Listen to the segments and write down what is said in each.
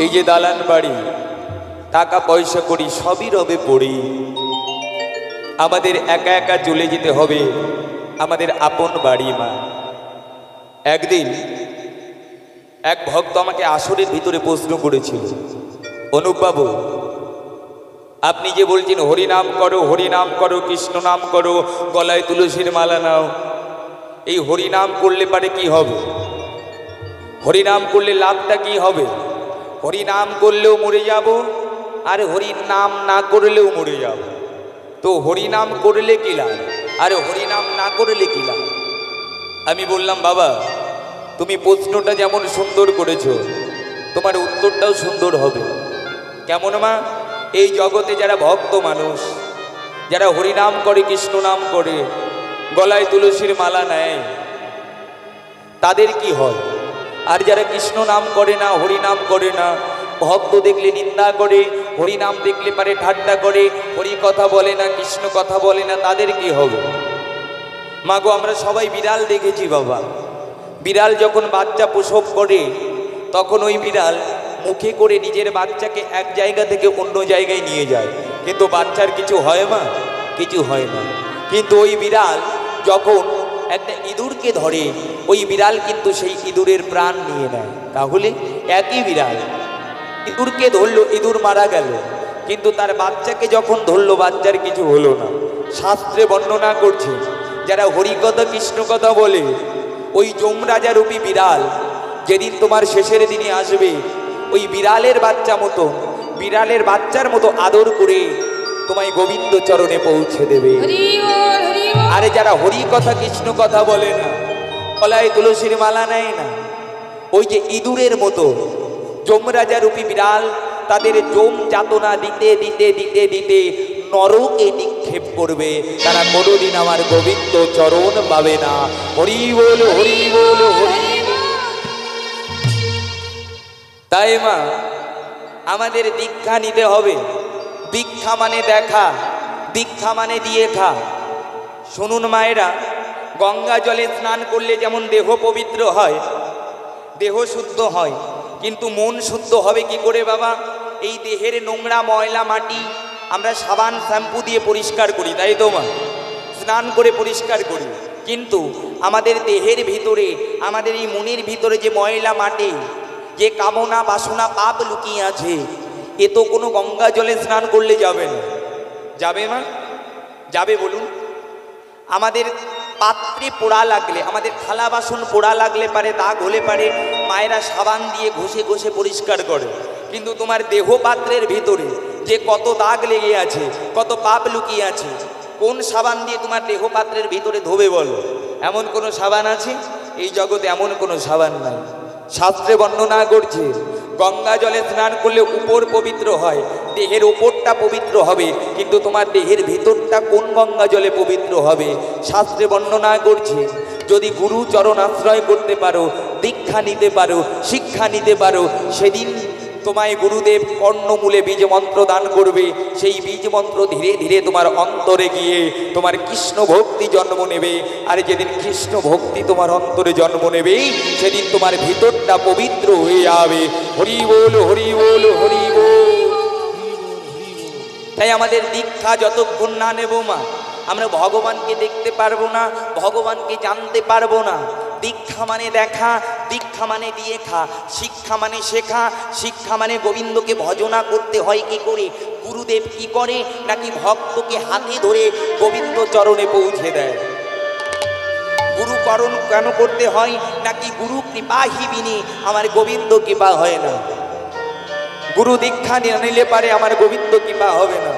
এই যে দালান বাড়ি, টাকা পয়সা করি, সবই রবে পড়ি। আমাদের একা একা চলে যেতে হবে আমাদের আপন বাড়ি মা। একদিন এক ভক্ত আমাকে আসরের ভিতরে প্রশ্ন করেছিল, অনুপ বাবু, আপনি যে বলছেন হরিনাম করো, হরিনাম করো, কৃষ্ণ নাম করো, গলায় তুলসীর মালা নাও, এই হরিনাম করলে পারে কি হবে? হরিনাম করলে লাভটা কি হবে? হরিনাম করলেও মরে যাব, আর হরিনাম না করলেও মরে যাব। তো হরিনাম করলে কি লাভ, আর হরিনাম না করলে কি লাভ? আমি বললাম, বাবা, তুমি প্রশ্নটা যেমন সুন্দর করেছো, তোমার উত্তরটাও সুন্দর হবে। কেমন মা? এই জগতে যারা ভক্ত মানুষ, যারা হরিনাম করে, কৃষ্ণ নাম করে, গলায় তুলসীর মালা নেয়, তাদের কি হয়? আর যারা কৃষ্ণ নাম করে না, হরিনাম করে না, ভক্ত দেখলে নিন্দা করে, হরিনাম দেখলে পারে ঠাট্টা করে, হরি কথা বলে না, কৃষ্ণ কথা বলে না, তাদের কি হবে? মা গো, আমরা সবাই বিড়াল দেখেছি বাবা। বিড়াল যখন বাচ্চা প্রসব করে, তখন ওই বিড়াল মুখে করে নিজের বাচ্চাকে এক জায়গা থেকে অন্য জায়গায় নিয়ে যায়, কিন্তু বাচ্চার কিছু হয় মা? কিছু হয় না। কিন্তু ওই বিড়াল যখন একটা ইঁদুরকে ধরে, ওই বিড়াল কিন্তু সেই ইঁদুরের প্রাণ নিয়ে নেয়। তাহলে একই বিড়াল ইঁদুরকে ধরলো, ইঁদুর মারা গেল, কিন্তু তার বাচ্চাকে যখন ধরলো, বাচ্চার কিছু হলো না। শাস্ত্রে বর্ণনা করছে, যারা হরিকথা কৃষ্ণ কথা বলে, ওই যমরাজারূপী বিড়াল যেদিন তোমার শেষের দিনে আসবে, ওই বিড়ালের বাচ্চা মতো, বিড়ালের বাচ্চার মতো আদর করে তোমায় গোবিন্দ চরণে পৌঁছে দেবে। আরে যারা হরি কথা কৃষ্ণ কথা বলে না, গলায় তুলসীর মালা নেয় না, ওই যে ইঁদুরের মতো যমরাজারূপী বিড়াল, তাদের যম যাতনা দিতে দিতে দিতে দিতে নরকে নিক্ষেপ করবে, তারা কোনোদিন আমার গোবিন্দ চরণ পাবে না। হরি বল, হরি বল, হরি। তাই মা, আমাদের দীক্ষা নিতে হবে। দীক্ষা মানে দেখা, দীক্ষা মানে দিয়ে খা। শুনুন মায়েরা, গঙ্গা জলে স্নান করলে যেমন দেহ পবিত্র হয়, দেহ শুদ্ধ হয়, কিন্তু মন শুদ্ধ হবে কি করে বাবা? এই দেহের নোংরা ময়লা মাটি আমরা সাবান শ্যাম্পু দিয়ে পরিষ্কার করি, তাই তো মা? স্নান করে পরিষ্কার করি, কিন্তু আমাদের দেহের ভিতরে, আমাদের এই মনের ভিতরে যে ময়লা মাটি, যে কামনা বাসনা পাপ লুকিয়ে আছে, এ তো কোনো গঙ্গা জলে স্নান করলে যাবে না। যাবে মা? যাবে বলুন? আমাদের পাত্রে পোড়া লাগলে, আমাদের থালা বাসন পোড়া লাগলে পারে, দাগ হলে পারে, মায়েরা সাবান দিয়ে ঘষে ঘষে পরিষ্কার করে, কিন্তু তোমার দেহ পাত্রের ভিতরে যে কত দাগ লেগে আছে, কত পাপ লুকিয়ে আছে, কোন সাবান দিয়ে তোমার দেহ পাত্রের ভিতরে ধোবে বলো? এমন কোনো সাবান আছে? এই জগতে এমন কোনো সাবান নাই। শাস্ত্রে বর্ণনা করছে, গঙ্গা জলে স্নান করলে উপর পবিত্র হয়, দেহের ওপরটা পবিত্র হবে, কিন্তু তোমার দেহের ভিতরটা কোন গঙ্গা জলে পবিত্র হবে? শাস্ত্রে বর্ণনা করছে, যদি গুরু চরণ আশ্রয় করতে পারো, দীক্ষা নিতে পারো, শিক্ষা নিতে পারো, সেদিন তোমায় গুরুদেব কর্ণমূলে বীজ মন্ত্র দান করবে। সেই বীজ মন্ত্র ধীরে ধীরে তোমার অন্তরে গিয়ে তোমার কৃষ্ণ ভক্তি জন্ম নেবে। আর যেদিন কৃষ্ণ ভক্তি তোমার অন্তরে জন্ম নেবে, সেদিন তোমার ভিতরটা পবিত্র হয়ে যাবে। হরি বল, হরি বল, হরি বল। তাই আমাদের দীক্ষা যতক্ষণ না নেব মা, আমরা ভগবানকে দেখতে পারবো না, ভগবানকে জানতে পারবো না। দীক্ষা মানে দেখা, দীক্ষা মানে দিয়ে খা, শিক্ষা মানে শেখা, শিক্ষা মানে গোবিন্দকে ভজনা করতে হয় কি করে, গুরুদেব কি করে, নাকি ভক্তকে হাতে ধরে গোবিন্দ চরণে পৌঁছে দেয়। গুরুকরণ কেন করতে হয়, নাকি গুরু কৃপাহি বিনে আমার গোবিন্দ কৃপা হয় না। গুরু দীক্ষা নিলে পারে আমার গোবিন্দ কৃপা হবে না।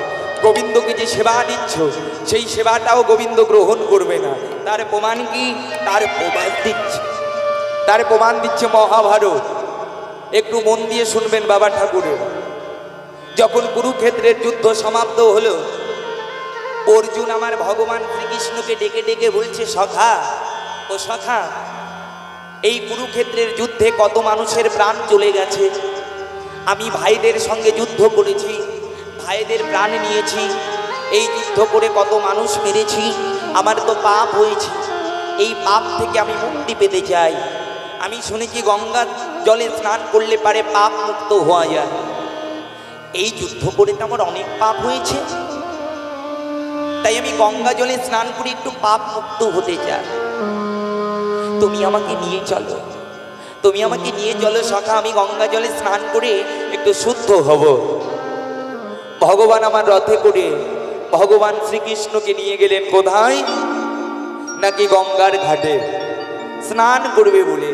গোবিন্দকে যে সেবা দিচ্ছ, সেই সেবাটাও গোবিন্দ গ্রহণ করবে না। তার প্রমাণ কি? তার প্রমাণ দিচ্ছে মহাভারত। একটু মন দিয়ে শুনবেন বাবা ঠাকুরের। যখন কুরুক্ষেত্রের যুদ্ধ সমাপ্ত হলো, অর্জুন আমার ভগবান শ্রীকৃষ্ণকে ডেকে ডেকে বলছে, সখা ও সখা, এই কুরুক্ষেত্রের যুদ্ধে কত মানুষের প্রাণ চলে গেছে, আমি ভাইদের সঙ্গে যুদ্ধ করেছি, ভাইদের প্রাণ নিয়েছি, এই যুদ্ধ করে কত মানুষ মেরেছি, আমার তো পাপ হয়েছে, এই পাপ থেকে আমি মুক্তি পেতে চাই। আমি শুনেছি গঙ্গা জলে স্নান করলে পারে পাপ মুক্ত হওয়া যায়। এই যুদ্ধ করে তো আমার অনেক পাপ হয়েছে, তাই আমি গঙ্গা জলে স্নান করে একটু পাপ মুক্ত হতে চাই। তুমি আমাকে নিয়ে চলো, তুমি আমাকে নিয়ে চলো সখা, আমি গঙ্গা জলে স্নান করে একটু শুদ্ধ হব। ভগবান আমার রথে করে ভগবান শ্রীকৃষ্ণকে নিয়ে গেলেন কোথায়? নাকি গঙ্গার ঘাটে স্নান করবে বলে।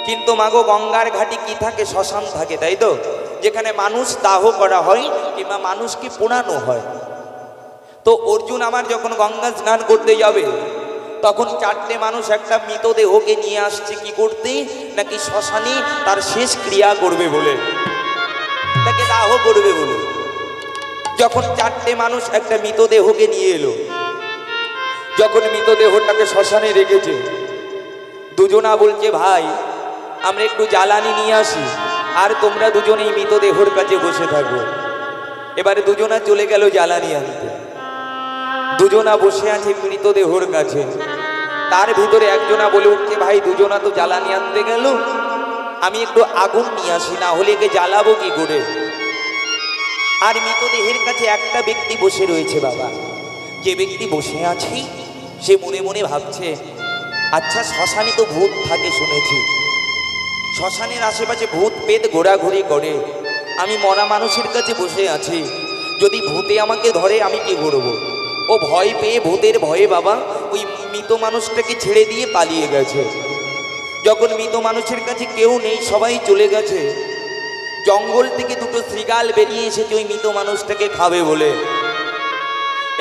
কিন্তু মাগো গঙ্গার ঘাটে কি থাকে? শ্মশান থাকে, তাই তো, যেখানে মানুষ দাহ করা হয় কিংবা মানুষকে পোড়ানো হয়। তো অর্জুন আমার যখন গঙ্গা স্নান করতে যাবে তখন চারটে মানুষ একটা মৃতদেহকে নিয়ে আসছে কি করতে? নাকি শ্মশানে তার শেষ ক্রিয়া করবে বলে, তাকে দাহ করবে বলে। যখন চারটে মানুষ একটা মৃতদেহকে নিয়ে এলো, যখন মৃতদেহটাকে শ্মশানে রেখেছে, দুজনা বলছে ভাই আমরা একটু জ্বালানি নিয়ে আসি, আর তোমরা দুজনেই মৃতদেহর কাছে বসে থাকো। এবারে দুজনা চলে গেল জ্বালানি আনতে। দুজনা বসে আছে মৃতদেহর কাছে, তার ভিতরে একজনা বলে উঠছে ভাই দুজনা তো জ্বালানি আনতে গেল, আমি একটু আগুন নিয়ে আসি, না হলে একে জ্বালাবো কি করে। আর মৃতদেহের কাছে একটা ব্যক্তি বসে রয়েছে বাবা। যে ব্যক্তি বসে আছে সে মনে মনে ভাবছে আচ্ছা শ্মশানে তো ভূত থাকে শুনেছি, শ্মশানের আশেপাশে ভূত পেত ঘোরাঘুরি করে, আমি মরা মানুষের কাছে বসে আছি, যদি ভূতে আমাকে ধরে আমি কি করবো। ও ভয় পেয়ে ভূতের ভয়ে বাবা ওই মৃত মানুষটাকে ছেড়ে দিয়ে পালিয়ে গেছে। যখন মৃত মানুষের কাছে কেউ নেই, সবাই চলে গেছে, জঙ্গল থেকে দুটো শ্রীগাল বেরিয়ে এসেছে ওই মৃত মানুষটাকে খাবে বলে।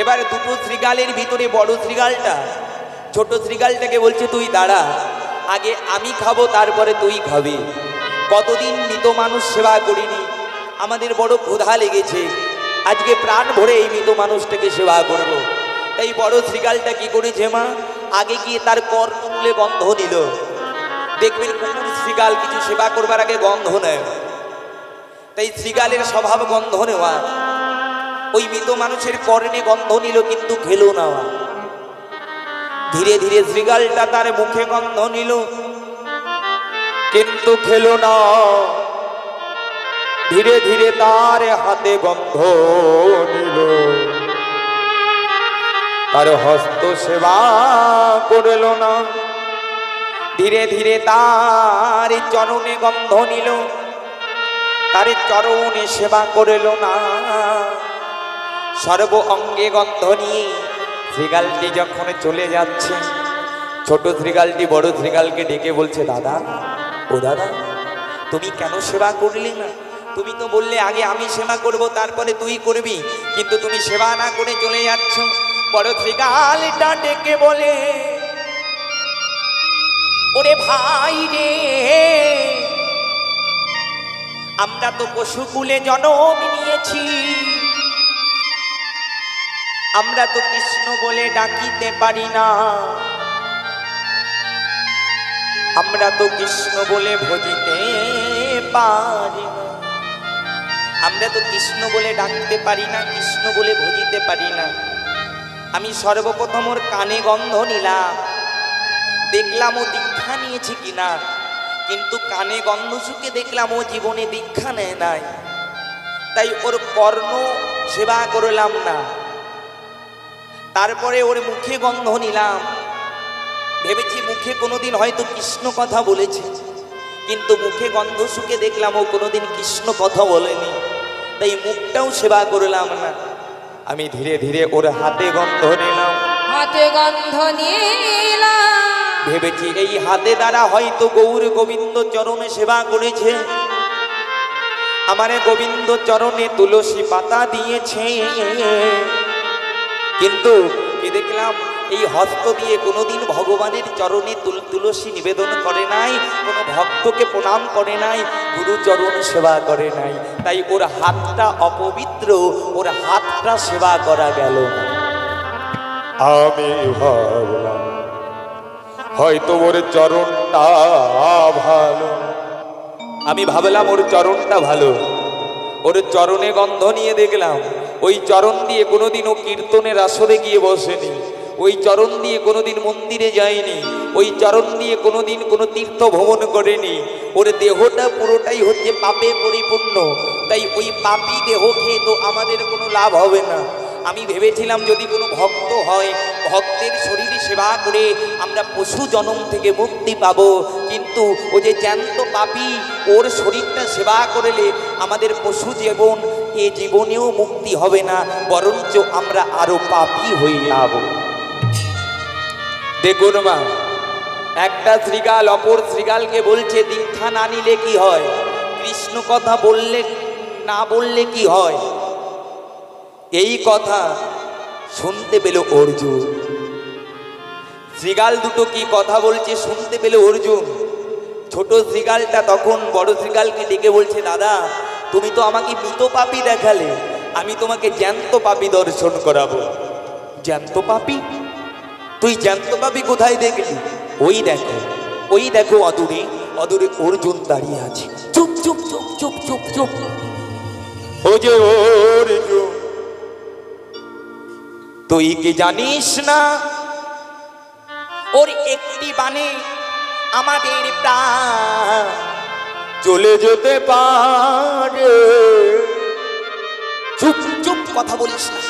এবারে দুটো শ্রীগালের ভিতরে বড় শ্রীগালটা ছোট শ্রীগালটাকে বলছে তুই দাঁড়া, আগে আমি খাবো তারপরে তুই খাবি। কতদিন মৃত মানুষ সেবা করিনি, আমাদের বড় ক্ষুধা লেগেছে, আজকে প্রাণ ভরে এই মৃত মানুষটাকে সেবা করব। তাই বড় শ্রীগালটা কি করেছে মা, আগে গিয়ে তার কর্ণমূলে গন্ধ নিল। দেখবেন কুকুর শ্রীগাল কিছু সেবা করবার আগে গন্ধ নেয়, তাই শ্রীগালের স্বভাব গন্ধ নেওয়া। ওই মৃত মানুষের কর্ণে গন্ধ নিল কিন্তু খেলো না। ধীরে ধীরে শ্রীগালটা তার মুখে গন্ধ নিল কিন্তু খেলো না। ধীরে ধীরে তার হাতে গন্ধ নিল, তার হস্ত সেবা করল না। ধীরে ধীরে তার চরণে গন্ধ নিল, তার চরণে সেবা করল না। সর্ব অঙ্গে গন্ধ নিয়ে শ্রীগালটি যখন চলে যাচ্ছে, ছোট শ্রীগালটি বড় শ্রীগালকে ডেকে বলছে দাদা, ও দাদা তুমি কেন সেবা করলে না? তুমি তো বললে আগে আমি সেবা করব তারপরে তুই করবি, কিন্তু তুমি সেবা না করে চলে যাচ্ছ। বড় শ্রীগালটা ডেকে বলে ওরে ভাই রে, আমরা তো পশুকুলে জন্ম নিয়েছি, আমরা তো কৃষ্ণ বলে ডাকিতে পারি না, আমরা তো কৃষ্ণ বলে ভজিতে পারি না, আমরা তো কৃষ্ণ বলে ডাকতে পারি না, কৃষ্ণ বলে ভজিতে পারি না। আমি সর্বপ্রথম ওর কানে গন্ধ নিলাম, দেখলাম ও দীক্ষা নিয়েছে কিনা, কিন্তু কানে গন্ধ শুকে দেখলাম ও জীবনে দীক্ষা নেয় নাই, তাই ওর কর্ণ সেবা করলাম না। তারপরে ওর মুখে গন্ধ নিলাম, ভেবেছি মুখে কোনোদিন হয়তো কৃষ্ণ কথা বলেছে, কিন্তু মুখে গন্ধ শুকে দেখলাম ও কোনোদিন কৃষ্ণ কথা বলেনি, তাই মুখটাও সেবা করলাম না। আমি ধীরে ধীরে ওর হাতে গন্ধ নিলাম, হাতে গন্ধ নিলাম, ভেবেছি এই হাতে দ্বারা হয়তো গৌর গোবিন্দ চরণে সেবা করেছে, আমারে গোবিন্দ চরণে তুলসী পাতা দিয়েছে, কিন্তু কি দেখলাম এই হস্ত দিয়ে কোনোদিন ভগবানের চরণে তুলসী নিবেদন করে নাই, কোনো ভক্তকে প্রণাম করে নাই, গুরুচরণ সেবা করে নাই, তাই ওর হাতটা অপবিত্র, ওর হাতটা সেবা করা গেল না। আমি ভাবলাম হয়তো ওর চরণটা ভালো, আমি ভাবলাম ওর চরণটা ভালো, ওর চরণে গন্ধ নিয়ে দেখলাম ওই চরণ দিয়ে কোনোদিন ও কীর্তনের আসরে গিয়ে বসেনি, ওই চরণ দিয়ে কোনোদিন মন্দিরে যায়নি, ওই চরণ দিয়ে কোনোদিন কোনো তীর্থ ভ্রমণ করেনি। ওর দেহটা পুরোটাই হচ্ছে পাপে পরিপূর্ণ, তাই ওই পাপী দেহ খেয়ে তো আমাদের কোনো লাভ হবে না। আমি ভেবেছিলাম যদি কোনো ভক্ত হয়, ভক্তের শরীরে সেবা করে আমরা পশু জন্ম থেকে মুক্তি পাব, কিন্তু ও যে জ্যান্ত পাপী, ওর শরীরটা সেবা করলে আমাদের পশু জীবন এ জীবনেও মুক্তি হবে না, বরঞ্চ আমরা আরো পাপী হয়ে যাব। দেখুন মা, একটা শ্রীগাল অপর শ্রীগালকে বলছে দীক্ষা না নিলে কি হয়, কৃষ্ণ কথা বললে না বললে কি হয়। এই কথা শুনতে পেল অর্জুন। শ্রীগাল দুটো কি কথা বলছে শুনতে পেল অর্জুন। ছোট শ্রীগালটা তখন বড় শ্রীগালকে ডেকে বলছে, দাদা তুমি তো আমাকে মৃত পাপী দেখালে, আমি তোমাকে জ্যান্ত পাপী দর্শন করাবো। জ্যান্ত পাপী? তুই জ্যান্ত পাপী কোথায় দেখলি? ওই দেখো, ওই দেখো অদূরে অদূরে অর্জুন দাঁড়িয়ে আছে। চুপ চুপ চুপ চুপ চুপ চুপ। ও যে অর্জুন, তুই কি জানিস না ওর একটি বাণে আমাদের প্রাণ চলে যেতে পারে। চুপ চুপ, কথা বলিস না।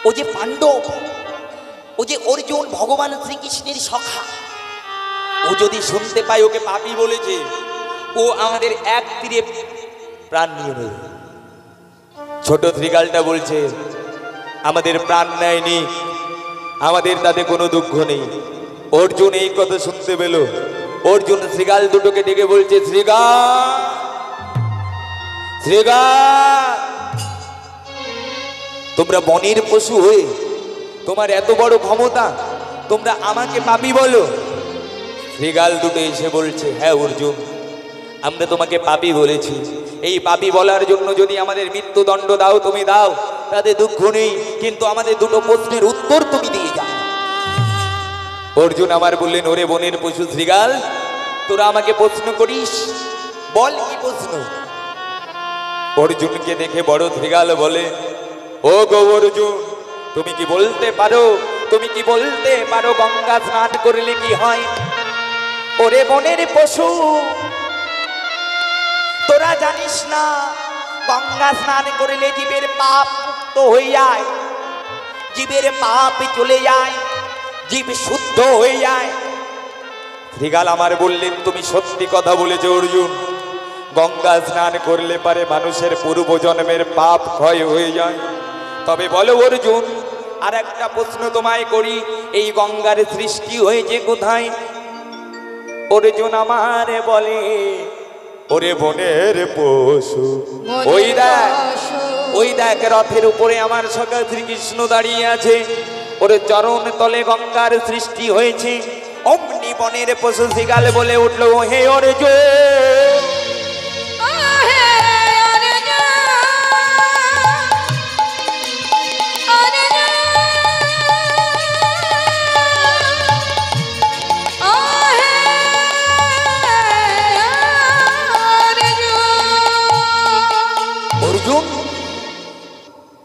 ও যে পাণ্ডব, ও যে অর্জুন ভগবান শ্রীকৃষ্ণের সখা, ও যদি শুনতে পায় ওকে পাপী বলেছে, ও আমাদের এক তীরে প্রাণ নিয়ে নেবে। ছোট শ্রীগালটা বলছে আমাদের প্রাণ নেয়নি, আমাদের তাতে কোনো দুঃখ নেই। অর্জুন এই কথা শুনতে পেল। অর্জুন শ্রীগাল দুটোকে ডেকে বলছে, শ্রীগাল শ্রীগাল, তোমরা বনের পশু হয়ে তোমার এত বড় ক্ষমতা, তোমরা আমাকে পাপী বলো? শ্রীগাল দুটো এসে বলছে, হ্যাঁ অর্জুন, আমরা তোমাকে পাপী বলেছি। এই পাপী বলার জন্য যদি আমাদের মৃত্যুদণ্ড দাও তুমি দাও, তাতে দুঃখ নেই, কিন্তু আমাদের দুটো প্রশ্নের উত্তর তুমি দিয়ে যাও। অর্জুন আমার বললেন, ওরে বনের পশু শ্রীগাল, তোরা আমাকে প্রশ্ন করিস, বল কি প্রশ্ন? অর্জুনকে দেখে বড় শ্রীগাল বলে, ও গো অর্জুন, তুমি কি বলতে পারো, তুমি কি বলতে পারো গঙ্গা স্নান করলে কি হয়? ওরে বনের পশু, তোরা জানিস না গঙ্গা স্নান করলে জীবের পাপ মুক্ত হয়ে যায়, জীবের পাপ চলে যায়, জীব শুদ্ধ হয়ে যায়। শ্রীগাল আমার বললেন, তুমি সত্যি কথা বলেছো অর্জুন, গঙ্গা স্নান করলে পারে মানুষের পূর্বজন্মের পাপ ক্ষয় হয়ে যায়। তবে বলো অর্জুন, আর একটা প্রশ্ন তোমায় করি, এই গঙ্গার সৃষ্টি হয়েছে কোথায়? অর্জুন আমারে বলে, ওরে বনের পশু, ওই দেখ, ওই দেখ রথের উপরে আমার সখা শ্রীকৃষ্ণ দাঁড়িয়ে আছে, ওরে চরণ তলে গঙ্গার সৃষ্টি হয়েছে। অমনি বনের পশু শ্রীগাল বলে উঠলো, হে অর্জুন,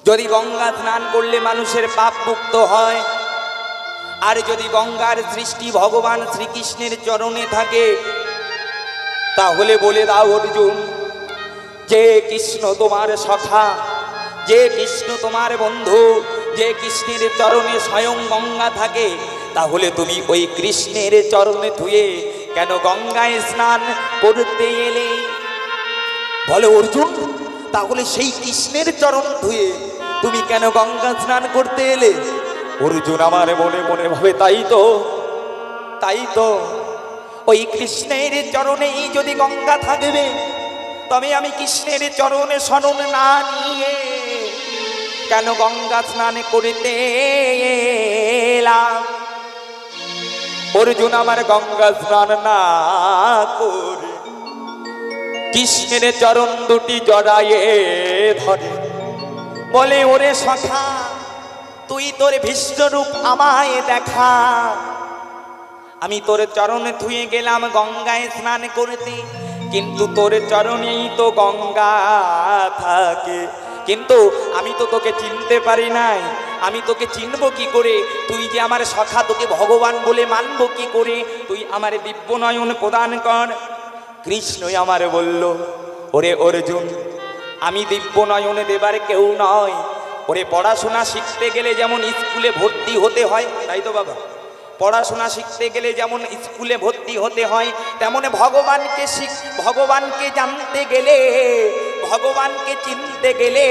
যদি গঙ্গা স্নান করলে মানুষের পাপ মুক্ত হয়, আর যদি গঙ্গার সৃষ্টি ভগবান শ্রীকৃষ্ণের চরণে থাকে, তাহলে বলে দাও অর্জুন, যে কৃষ্ণ তোমার সখা, যে কৃষ্ণ তোমার বন্ধু, যে কৃষ্ণের চরণে স্বয়ং গঙ্গা থাকে, তাহলে তুমি ওই কৃষ্ণের চরণে ধুয়ে কেন গঙ্গায় স্নান করতে এলে? বলে অর্জুন, তাহলে সেই কৃষ্ণের চরণ ধুয়ে তুমি কেন গঙ্গা স্নান করতে এলে? অর্জুন আমার মনে মনে ভাবে, তাই তো, তাই তো, ওই কৃষ্ণের চরণেই যদি গঙ্গা থাকবে, তবে আমি কৃষ্ণের চরণে শরণ না নিয়ে কেন গঙ্গা স্নান করতে এলাম? অর্জুন আমার গঙ্গা স্নান না করে কৃষ্ণের চরণ দুটি জড়ায়ে ধরে, বলে ওরে সখা, তুই তোর বিশ্বরূপ আমায় দেখা। আমি তোর চরণে ধুয়ে গেলাম গঙ্গায় স্নান করতে, কিন্তু তোর চরণেই তো গঙ্গা থাকে, কিন্তু আমি তো তোকে চিনতে পারি নাই, আমি তোকে চিনবো কি করে? তুই যে আমার সখা, তোকে ভগবান বলে মানবো কি করে? তুই আমার দিব্য নয়ন প্রদান কর। কৃষ্ণই আমার বলল, ওরে অর্জুন, আমি দিব্য নয়নে দেবার কেউ নয়। ওরে পড়াশোনা শিখতে গেলে যেমন স্কুলে ভর্তি হতে হয়, তাই তো বাবা, পড়াশোনা শিখতে গেলে যেমন স্কুলে ভর্তি হতে হয়, তেমন ভগবানকে জানতে গেলে, ভগবানকে চিনতে গেলে,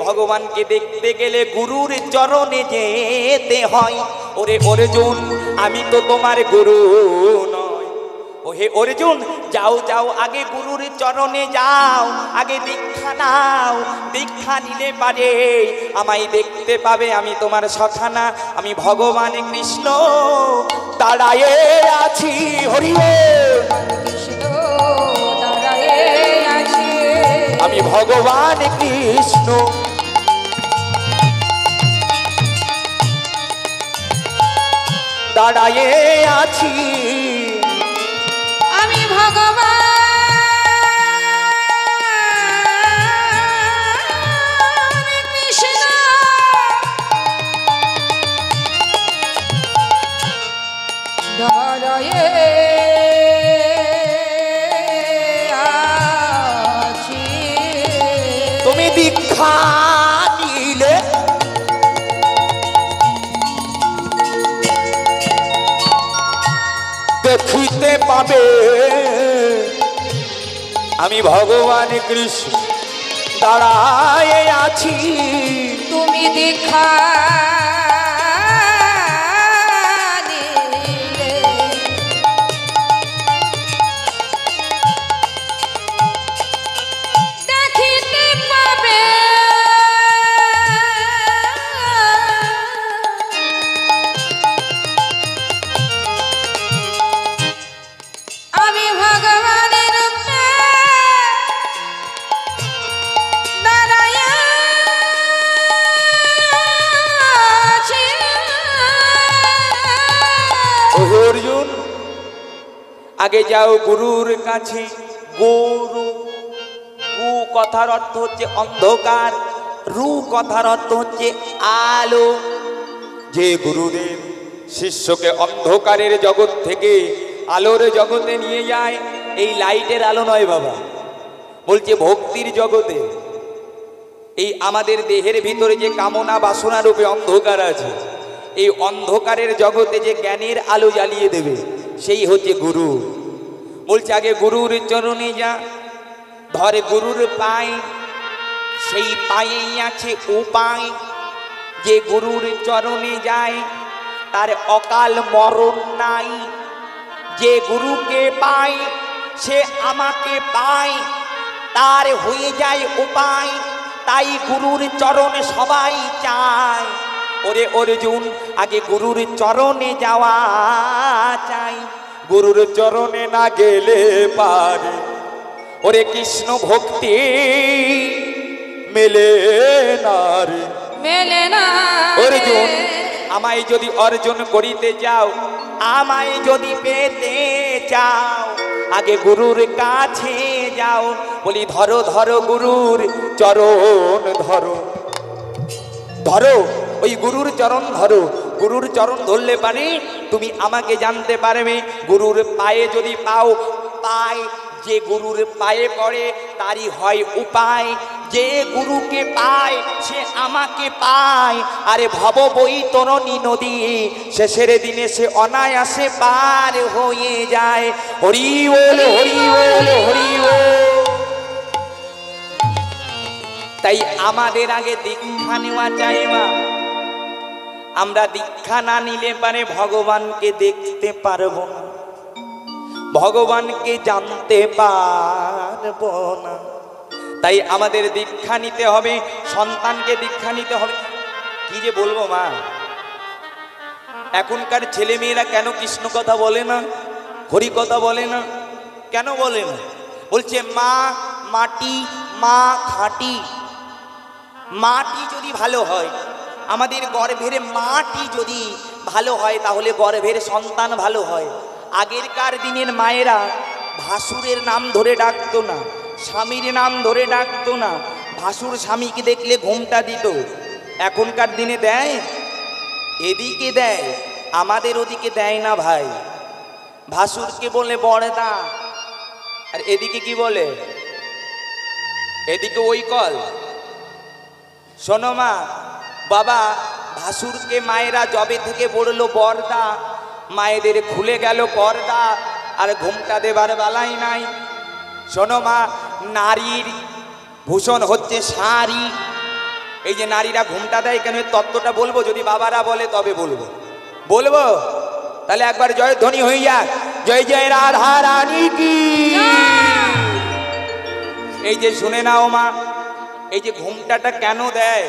ভগবানকে দেখতে গেলে গুরুর চরণে যেতে হয়। ওরে অর্জুন, আমি তো তোমার গুরু নয়। ওহে অর্জুন, যাও যাও, আগে গুরুর চরণে যাও, আগে দীক্ষা নাও। দীক্ষা নিলে পারে আমায় দেখতে পাবে, আমি তোমার সখানা, আমি ভগবান কৃষ্ণ দাঁড়ায়ে আছি। হরি বল। কৃষ্ণ দাঁড়ায়ে আছে, আমি ভগবান কৃষ্ণ দাঁড়ায়ে আছি। আমি ভগবান কৃষ্ণ দাঁড়ায়ে আছি। তুমি দীক্ষা নিলে দেখিতে পাবে, আমি ভগবান কৃষ্ণ দাঁড়ায়ে আছি। তুমি দীক্ষা নিলে দেখিতে পাবে, আমি ভগবানের রূপে দাঁড়ায়ে আছি। ওহে অর্জুন, আগে যাও গুরুর কাছে। গুরু, গু কথার অর্থ হচ্ছে অন্ধকার, রু কথার অর্থ হচ্ছে আলো। যে গুরুদেব শিষ্যকে অন্ধকারের জগৎ থেকে আলোর জগতে নিয়ে যায়, এই লাইটের আলো নয় বাবা, বলছে ভক্তির জগতে। এই আমাদের দেহের ভিতরে যে কামনা বাসনা রূপে অন্ধকার আছে, এই অন্ধকারের জগতে যে জ্ঞানের আলো জ্বালিয়ে দেবে, সেই হচ্ছে গুরু। বলছে আগে গুরুর চরণে যা, ধরে গুরুর পায়, সেই পায়েই আছে উপায়। যে গুরুর চরণে যায় তার অকাল মরণ নাই। যে গুরুকে পায় সে আমাকে পায়, তার হয়ে যায় উপায়। তাই গুরুর চরণে সবাই চায়। ওরে অর্জুন, আগে গুরুর চরণে যাওয়া চাই। গুরুর চরণে না গেলে পারে ওরে কৃষ্ণ ভক্তি মেলে না রে, মেলে না। অর্জুন, আমায় যদি অর্জন করিতে যাও, আমায় যদি পেতে চাও, আগে গুরুর কাছে যাও। বলি ধরো ধরো গুরুর চরণ ধরো, ধরো ওই গুরুর চরণ ধরো। গুরুর চরণ ধরলে পারে তুমি আমাকে জানতে পারবে। গুরুর পায়ে যদি পাও, পায় যে গুরুর পায়ে পড়ে তারই হয় উপায়। যে গুরুকে পায় সে আমাকে পায়। আরে ভব বৈতরণী নদী শেষের দিনে সে অনায়াসে পার হয়ে যায়। হরি বল, হরি বল, হরি বল। তাই আমাদের আগে দীক্ষা নেওয়া চাই মা। আমরা দীক্ষা না নিলে পারে ভগবানকে দেখতে পারবো না, ভগবানকে জানতে পারবো না। তাই আমাদের দীক্ষা নিতে হবে, সন্তানকে দীক্ষা নিতে হবে। কি যে বলবো মা, এখনকার ছেলে মেয়েরা কেন কৃষ্ণ কথা বলে না, হরি কথা বলে না? কেন বলে না? বলছে মা মাটি, মা খাঁটি। মাটি যদি ভালো হয়, আমাদের গর্ভের মাটি যদি ভালো হয়, তাহলে গর্ভের সন্তান ভালো হয়। আগেরকার দিনের মায়েরা ভাসুরের নাম ধরে ডাকতো না, স্বামীর নাম ধরে ডাকতো না, ভাসুর স্বামীকে দেখলে ঘুমটা দিত, এখনকার দিনে দেয়? এদিকে দেয়, আমাদের ওদিকে দেয় না ভাই। ভাসুরকে বলে বড়দা, আর এদিকে কি বলে? এদিকে ওই কল। শোনো মা, বাবা ভাসুরকে মায়েরা জবে থেকে বললো বড়দা, মায়েদের খুলে গেল পর্দা, আর ঘুমটা দেবার বেলাই নাই। শোনো মা, নারীর ভূষণ হচ্ছে শাড়ি। এই যে নারীরা ঘুমটা দেয় কেন, তত্ত্বটা বলবো? যদি বাবারা বলে তবে বলবো। বলবো? তাহলে একবার জয়ধ্বনি হয়ে যাক, জয় জয় রাধা রানী কি। এই যে শুনে নাও মা, এই যে ঘুমটাটা কেন দেয়,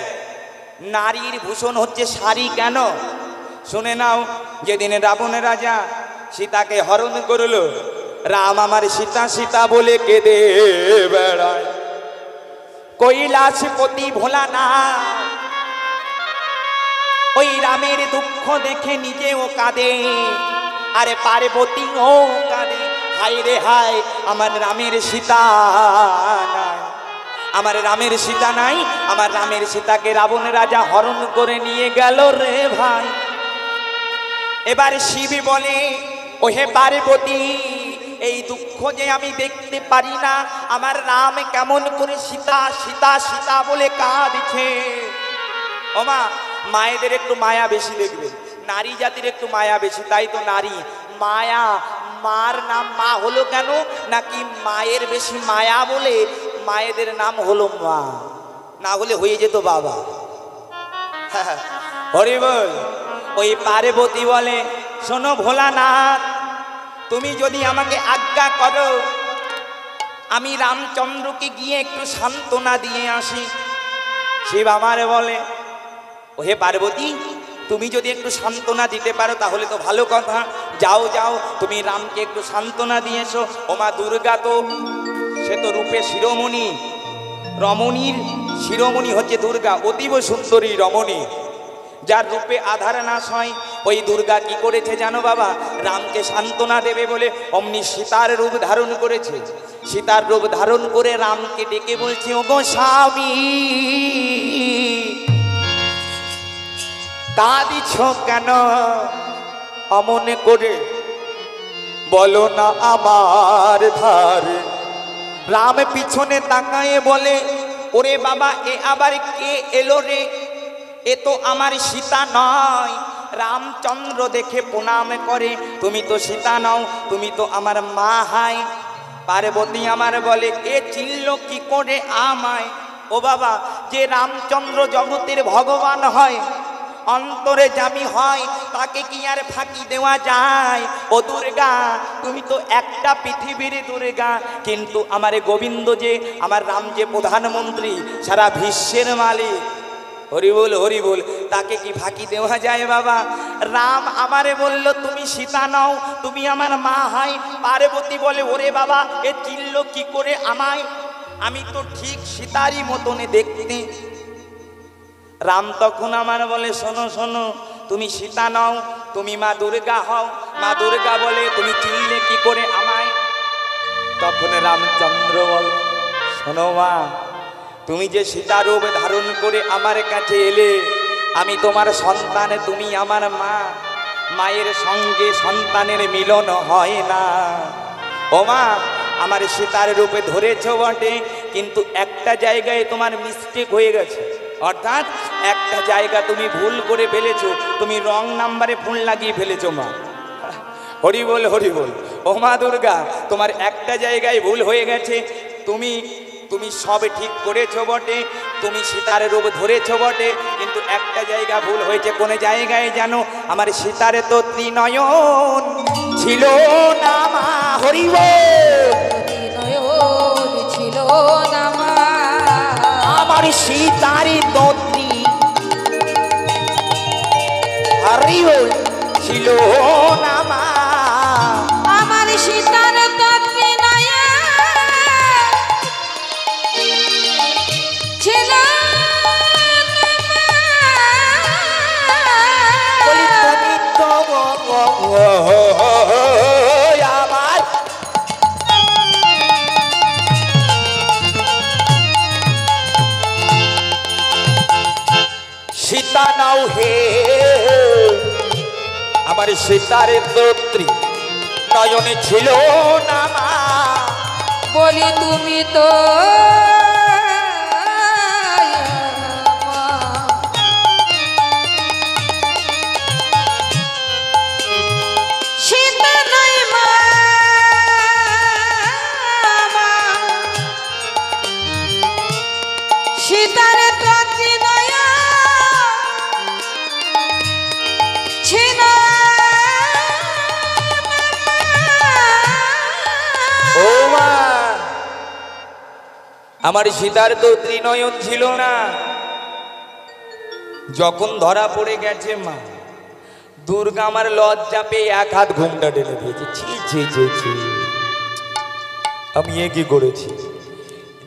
নারীর ভূষণ হচ্ছে শাড়ি কেন শুনে নাও। যেদিন রাবণের রাজা সীতাকে হরণ করলো, রাম আমার সীতা সীতা বলে কেঁদে বেড়ায়, কৈলাসপতি ভোলা না, ওই রামের দুঃখ দেখে নিজেও কাঁদে, আরে পার্বতীও কাঁদে, হায় রে হায় আমার রামের সীতা নাই, আমার রামের সীতা নাই, আমার রামের সীতাকে রাবণ রাজা হরণ করে নিয়ে গেল রে ভাই। এবার শিব বলে, ওহে পার্বতী, এই দুঃখ যে আমি দেখতে পারি না, আমার রাম কেমন করে সীতা সীতা সীতা বলে কাঁদছে। ওমা, মায়েদের একটু মায়া বেশি দেখবে, নারী জাতির একটু মায়া বেশি, তাই তো নারী মায়া। মার নাম মা হলো কেন, নাকি মায়ের বেশি মায়া বলে মায়েদের নাম হলো মা, না হলে হয়ে যেত বাবা। হরি বল। ওই পার্বতী বলে, শোনো ভোলানাথ, তুমি যদি আমাকে আজ্ঞা করো, আমি রামচন্দ্রকে গিয়ে একটু সান্ত্বনা দিয়ে আসি। শিব আমারে বলে, ওহে পার্বতী, তুমি যদি একটু সান্ত্বনা দিতে পারো তাহলে তো ভালো কথা, যাও যাও, তুমি রামকে একটু সান্ত্বনা দিয়ে এসো। ও মা দুর্গা তো, সে তো রূপে শিরোমণি, রমণীর শিরোমণি হচ্ছে দুর্গা, অতীব সুন্দরী রমণী, যার রূপে আধার নাশ হয়। ওই দুর্গা কি করেছে জানো বাবা, রামকে সান্ত্বনা দেবে বলে অমনি সীতার রূপ ধারণ করেছে। সীতার রূপ ধারণ করে রামকে ডেকে বলছে, ও গো স্বামী, কাঁদিছ কেন অমনে করে, বলো না আমার ধারে। রাম পিছনে তাকায়ে বলে, ওরে বাবা, এ আবার কে এলো রে, এ তো আমার সীতা নয়। রামচন্দ্র দেখে প্রণাম করে, তুমি তো সীতা নও, তুমি তো আমার মা হাই। পার্বতী আমার বলে, এ চিনল কি করে আমায়? ও বাবা, যে রামচন্দ্র জগতের ভগবান হয়, অন্তরে জামি হয়, তাকে কি আর ফাঁকি দেওয়া যায়? ও দুর্গা, তুমি তো একটা পৃথিবীর দুর্গা, কিন্তু আমার গোবিন্দ যে, আমার রাম যে প্রধানমন্ত্রী, সারা বিশ্বের মালিক। হরি বল হরি বল, তাকে কি ফাঁকি দেওয়া যায় বাবা? রাম আমারে বলল, তুমি সীতা নও, তুমি আমার মা হাই। পার্বতী বলে, ওরে বাবা, এ চিনল কি করে আমায়? আমি তো ঠিক সীতারই মতনে দেখতে। রাম তখন আমার বলে, শোনো শোনো, তুমি সীতা নও, তুমি মা দুর্গা হও। মা দুর্গা বলে, তুমি চিনলে কি করে আমায়? তখন রামচন্দ্র বল, শোনো মা, তুমি যে সীতারূপ ধারণ করে আমার কাছে এলে, আমি তোমার সন্তান, তুমি আমার মা, মায়ের সঙ্গে সন্তানের মিলন হয় না। ও মা, আমার সীতার রূপে ধরেছ বটে, কিন্তু একটা জায়গায় তোমার মিস্টেক হয়ে গেছে, অর্থাৎ একটা জায়গা তুমি ভুল করে ফেলেছো, তুমি রং নাম্বারে ফোন লাগিয়ে ফেলেছো মা। হরি বল হরি বল। ও মা দুর্গা, তোমার একটা জায়গায় ভুল হয়ে গেছে, তুমি তুমি সব ঠিক করেছো বটে, তুমি সীতার রূপ ধরেছো বটে, কিন্তু একটা জায়গা ভুল হয়েছে। কোন জায়গায় জানো? আমার সীতার তো ত্রিনয়ন ছিল না মা। হরি বল। ত্রিনয়ন ছিল না মা, আমার সীতার তো হরি বল ছিল না মা, আমার সীতার তত্ত্বে নয়া ছিল না বলি তুমি তো আমার সীতা নাও হে আমার সীতার দত্রী নয়নে ছিল না মা। বলি তুমি তো সীতা নাই মা, সীতার দত্রী নয়া ছিল। ও মা আমার সীতার তো ত্রিনয়ন ছিল না। যখন ধরা পড়ে গেছে মা, দুর্গা আমার লজ্জা পেয়ে এক হাত ঘুমটা ঢেলে দিয়েছে। ছি ছি ছি ছি, আমি এ কি করেছি?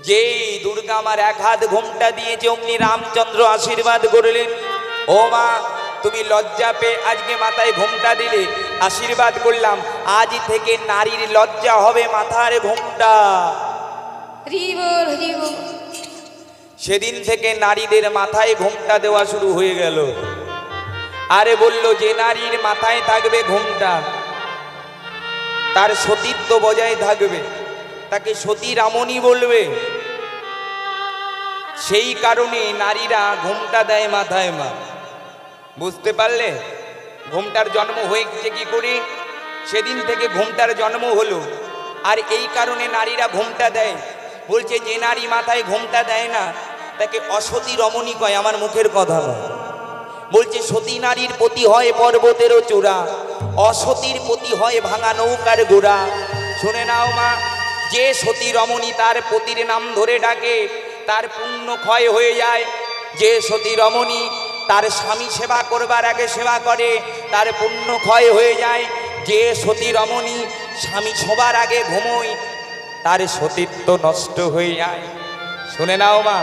যেই দুর্গা আমার এক হাত ঘুমটা দিয়েছে অমনি রামচন্দ্র আশীর্বাদ করলেন, ও মা তুমি লজ্জা পেয়ে আজকে মাথায় ঘুমটা দিলে, আশীর্বাদ করলাম আজ থেকে নারীর লজ্জা হবে মাথার ঘুমটা। হরিবল হরিবল। সেদিন থেকে নারীদের মাথায় ঘুমটা দেওয়া শুরু হয়ে গেল। আরে বলল যে নারীর মাথায় থাকবে ঘুমটা তার সতীত্ব বজায় থাকবে, তাকে সতী রামণী বলবে। সেই কারণে নারীরা ঘুমটা দেয় মাথায় মা। বুঝতে পারলে? ঘুমটার জন্ম হয়েছে কি করে? সেদিন থেকে ঘুমটার জন্ম হলো। আর এই কারণে নারীরা ঘুমটা দেয়। বলছে যে নারী মাথায় ঘুমটা দেয় না তাকে অসতী রমণী কয়, আমার মুখের কথা নয়। বলছে সতী নারীর পতি হয় পর্বতেরও চূড়া, অসতীর পতি হয় ভাঙা নৌকার গোড়া। শুনে নাও মা, যে সতী রমণী তার পতির নাম ধরে ডাকে তার পুণ্য ক্ষয় হয়ে যায়। যে সতী রমণী তার স্বামী সেবা করবার আগে সেবা করে তার পুণ্য ক্ষয় হয়ে যায়। যে সতী রমণী স্বামী ছোবার আগে ঘুমোয় তার সতীত্ব নষ্ট হয়ে যায়। শুনে নাও মা,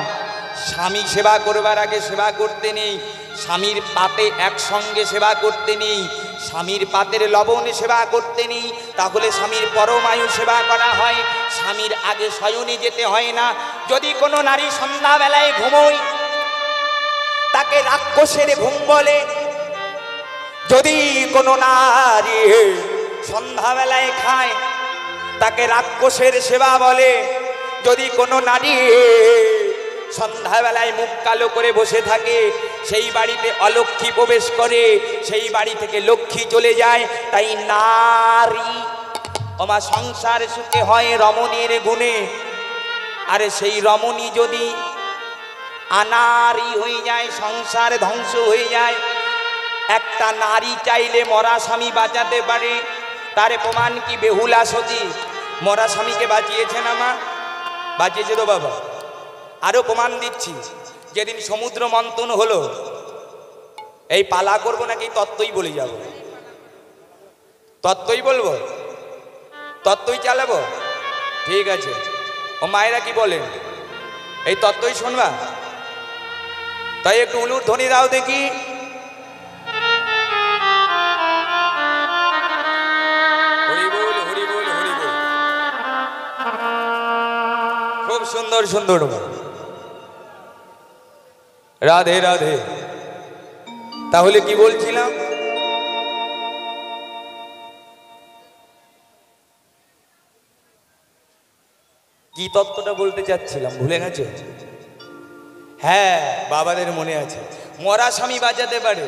স্বামী সেবা করবার আগে সেবা করতে নেই, স্বামীর পাতে একসঙ্গে সেবা করতে নেই, স্বামীর পাতের লবণে সেবা করতে নেই, তাহলে স্বামীর পরমায়ু সেবা করা হয়। স্বামীর আগে শয়নে যেতে হয় না। যদি কোনো নারী সন্ধ্যাবেলায় ঘুমোয় তাকে রাক্ষসের ঘুম বলে। যদি কোনো নারী সন্ধ্যাবেলায় খায় তাকে রাক্ষসের সেবা বলে। যদি কোনো নারী সন্ধ্যাবেলায় মুখ কালো করে বসে থাকে সেই বাড়িতে অলক্ষ্মী প্রবেশ করে, সেই বাড়ি থেকে লক্ষ্মী চলে যায়। তাই নারী আমার সংসার সুখে হয় রমণীর গুণে। আর সেই রমণী যদি আনারী হয়ে যায় সংসার ধ্বংস হয়ে যায়। একটা নারী চাইলে মরা স্বামী বাঁচাতে পারে, তার প্রমাণ কি বেহুলা সতী মরা স্বামীকে বাঁচিয়েছে না মা? বাঁচিয়েছে তো বাবা। আরো প্রমাণ দিচ্ছি, যেদিন সমুদ্র মন্থন হলো, এই পালা করবো নাকি তত্ত্বই বলে যাব? তত্ত্বই বলবো, তত্ত্বই চালাবো? ঠিক আছে। ও মায়েরা কি বলেন? এই তত্ত্বই শুনবা? তাই একটু উলুর ধ্বনি দাও দেখি। হরিবোল হরিবোল হরিবোল। খুব সুন্দর সুন্দর। রাধে রাধে। তাহলে কি বলছিলাম? কি তত্ত্বটা বলতে চাচ্ছিলাম ভুলে গেছে? হ্যাঁ, বাবাদের মনে আছে। মরা স্বামী বাঁচাতে পারে।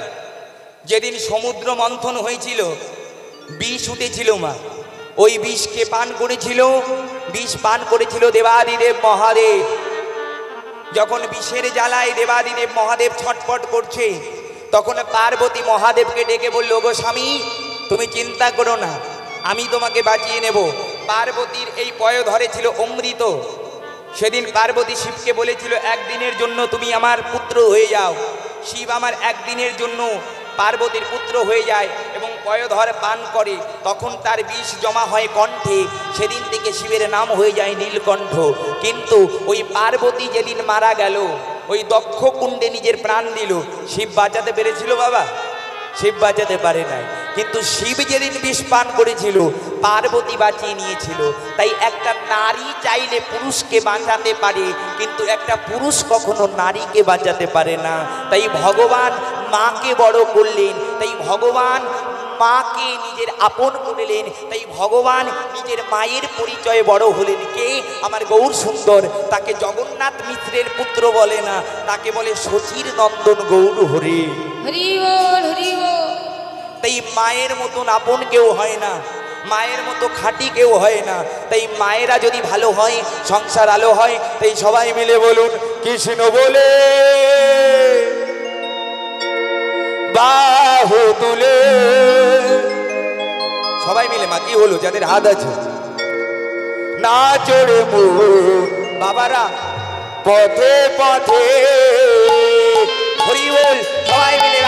যেদিন সমুদ্র মন্থন হয়েছিল বিষ উঠেছিল মা, ওই বিষকে পান করেছিল। বিষ পান করেছিল দেবাদিদেব মহাদেব। যখন বিষের জ্বালায় দেবাদিদেব মহাদেব ছটফট করছে তখন পার্বতী মহাদেবকে ডেকে বলল, গো স্বামী তুমি চিন্তা করো না, আমি তোমাকে বাঁচিয়ে নেব। পার্বতীর এই পয়োধরে ছিল অমৃত। সেদিন পার্বতী শিবকে বলেছিল, একদিনের জন্য তুমি আমার পুত্র হয়ে যাও। শিব আমার একদিনের জন্য পার্বতীর পুত্র হয়ে যায় এবং পয়োধর পান করে। তখন তার বিষ জমা হয় কণ্ঠে। সেদিন থেকে শিবের নাম হয়ে যায় নীলকণ্ঠ। কিন্তু ওই পার্বতী যেদিন মারা গেল, ওই দক্ষ কুণ্ডে নিজের প্রাণ দিল, শিব বাঁচাতে পেরেছিল বাবা? শিব বাঁচাতে পারে নাই। কিন্তু শিব যেদিন বিষ পান করেছিল পার্বতী বাঁচিয়ে নিয়েছিল। তাই একটা নারী চাইলে পুরুষকে বাঁচাতে পারে, কিন্তু একটা পুরুষ কখনো নারীকে বাঁচাতে পারে না। তাই ভগবান মাকে বড় করলেন, তাই ভগবান মাকে নিজের আপন করলেন, তাই ভগবান নিজের মায়ের পরিচয়ে বড় হলেন। কে? আমার গৌর সুন্দর। তাকে জগন্নাথ মিশ্রের পুত্র বলে না, তাকে বলে শচীর নন্দন গৌর হরি। হরি বল হরি বল। তাই মায়ের মতন আপন কেউ হয় না, মায়ের মতো খাঁটি কেউ হয় না। তাই মায়েরা যদি ভালো হয় সংসার আলো হয়। তাই সবাই মিলে বলুন কৃষ্ণ বলে বাহু তুলে। সবাই মিলে মা কি হলো যাদের হাত আছে না চড়ে মন বাবারা পথে পথে হরি বল। সবাই মিলে